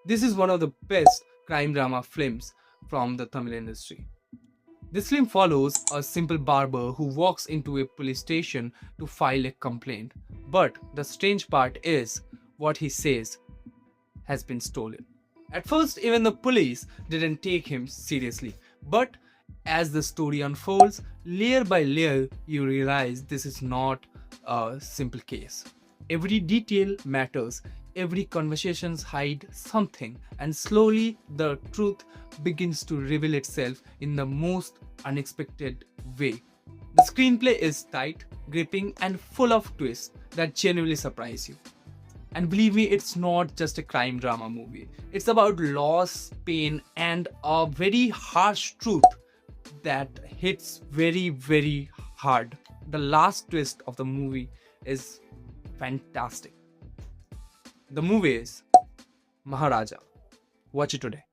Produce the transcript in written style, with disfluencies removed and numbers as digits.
This is one of the best crime drama films from the Tamil industry. This film follows a simple barber who walks into a police station to file a complaint. But the strange part is what he says has been stolen. At first, even the police didn't take him seriously. But as the story unfolds, layer by layer, you realize this is not a simple case. Every detail matters, every conversations hide something, and slowly the truth begins to reveal itself in the most unexpected way. The screenplay is tight, gripping, and full of twists that genuinely surprise you. And believe me, it's not just a crime drama movie. It's about loss, pain, and a very harsh truth that hits very, very hard. The last twist of the movie is fantastic. The movie is Maharaja. Watch it today.